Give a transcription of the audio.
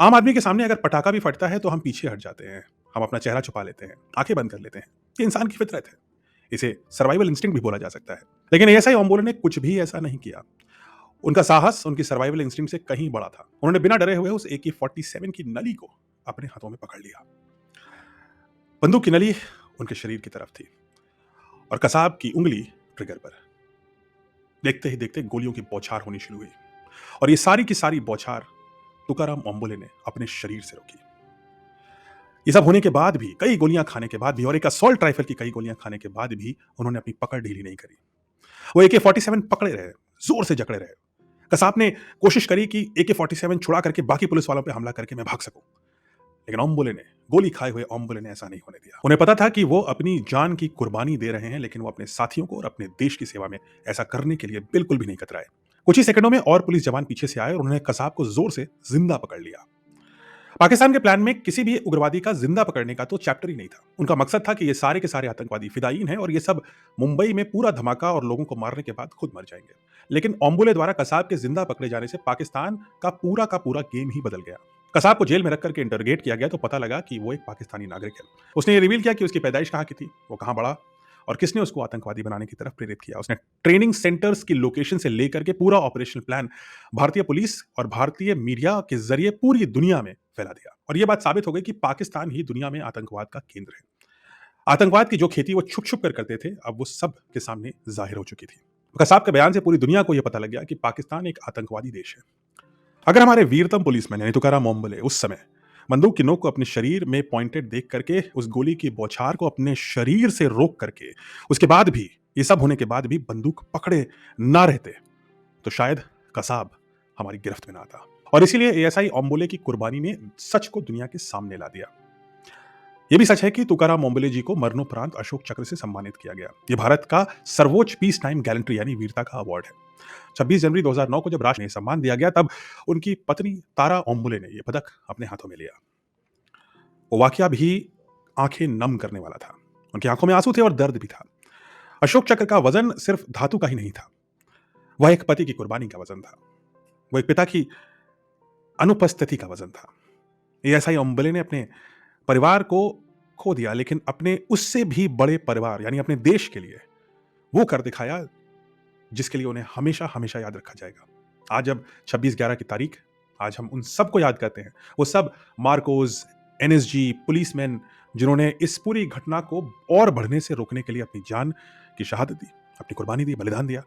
आम आदमी के सामने अगर पटाखा भी फटता है तो हम पीछे हट जाते हैं। हम अपना चेहरा छुपा लेते हैं, आंखें बंद कर लेते हैं। ये इंसान की फितरत है। इसे सर्वाइवल इंस्टिंक्ट भी बोला जा सकता है। लेकिन एएसआई ओम्बोले ने कुछ भी ऐसा नहीं किया। उनका साहस उनकी सर्वाइवल इंस्टिंक्ट से कहीं बड़ा था। उन्होंने बिना डरे हुए उस AK-47 की नली को अपने हाथों में पकड़ लिया। बंदूक की नली उनके शरीर की तरफ थी और कसाब की उंगली ट्रिगर पर। देखते ही देखते गोलियों की बौछार होनी शुरू हुई और ये सारी की सारी बौछार तुकाराम ओम्बोले ने अपने शरीर से रोकी। ये सब होने के बाद भी, कई गोलियां खाने के बाद भी और एक असॉल्ट राइफल की कई गोलियां खाने के बाद भी उन्होंने अपनी पकड़ ढीली नहीं करी। वो AK-47 पकड़े रहे, जोर से जकड़े रहे। कसाब ने कोशिश करी कि AK-47 छुड़ा करके बाकी पुलिस वालों पे हमला करके मैं भाग सकूं, लेकिन ओम्बोले ने, गोली खाए हुए ओम्बोले ने ऐसा नहीं होने दिया। उन्हें पता था कि वो अपनी जान की कुर्बानी दे रहे हैं, लेकिन वो अपने साथियों को और अपने देश की सेवा में ऐसा करने के लिए बिल्कुल भी नहीं कतराए। कुछ ही सेकंडों में और पुलिस जवान पीछे से आए और उन्होंने कसाब को जोर से जिंदा पकड़ लिया। पाकिस्तान के प्लान में किसी भी उग्रवादी का जिंदा पकड़ने का तो चैप्टर ही नहीं था। उनका मकसद था कि ये सारे के सारे आतंकवादी फिदायीन हैं और ये सब मुंबई में पूरा धमाका और लोगों को मारने के बाद खुद मर जाएंगे। लेकिन ओम्बुले द्वारा कसाब के जिंदा पकड़े जाने से पाकिस्तान का पूरा गेम ही बदल गया। कसाब को जेल में रख करके इंटरोगेट किया गया तो पता लगा कि वो एक पाकिस्तानी नागरिक है। उसने ये रिवील किया कि उसकी पैदाइश कहाँ की थी, वो कहाँ बड़ा और किसने उसको आतंकवादी बनाने की तरफ प्रेरित किया। उसने ट्रेनिंग सेंटर्स की लोकेशन से लेकर के पूरा ऑपरेशनल प्लान भारतीय पुलिस और भारतीय मीडिया के जरिए पूरी दुनिया में फैला दिया और यह बात साबित हो गई कि पाकिस्तान ही दुनिया में आतंकवाद का केंद्र है। आतंकवाद की जो खेती वो छुप छुप कर करते थे, अब वो सब के सामने जाहिर हो चुकी थी। कसाब के बयान से पूरी दुनिया को यह पता लग गया कि पाकिस्तान एक आतंकवादी देश है। अगर हमारे वीरतम पुलिसमैन यानी तुकाराम ओम्बोले उस समय बंदूक की नोक को अपने शरीर में पॉइंटेड देख करके उस गोली की बौछार को अपने शरीर से रोक करके, उसके बाद भी, ये सब होने के बाद भी बंदूक पकड़े ना रहते, तो शायद कसाब हमारी गिरफ्त में ना आता। और इसीलिए एएसआई ओम्बोले की कुर्बानी ने सच को दुनिया के सामने ला दिया। यह भी सच है कि तुकाराम ओम्बोले जी को मरणोपरांत अशोक चक्र से सम्मानित किया गया। यह भारत का सर्वोच्च पीस टाइम गैलेंट्री यानी वीरता का अवार्ड है। 26 जनवरी 2009 को जब राष्ट्र ने सम्मान दिया गया, तब उनकी पत्नी तारा ओम्बोले ने यह पदक अपने हाथों में लिया। वो वाकया भी आंखें नम करने वाला था। उनकी आंखों में आंसू थे और दर्द भी था। अशोक चक्र का वजन सिर्फ धातु का ही नहीं था, वह एक पति की कुर्बानी का वजन था। वो एक पिता की अनुपस्थिति का वजन था। एएसआई ओम्बोले ने अपने परिवार को खो दिया, लेकिन अपने उससे भी बड़े परिवार यानी अपने देश के लिए वो कर दिखाया जिसके लिए उन्हें हमेशा हमेशा याद रखा जाएगा। आज जब 26/11 की तारीख, आज हम उन सबको याद करते हैं। वो सब मार्कोस, एनएसजी, पुलिसमैन जिन्होंने इस पूरी घटना को और बढ़ने से रोकने के लिए अपनी जान की शहादत दी, अपनी कुर्बानी दी, बलिदान दिया।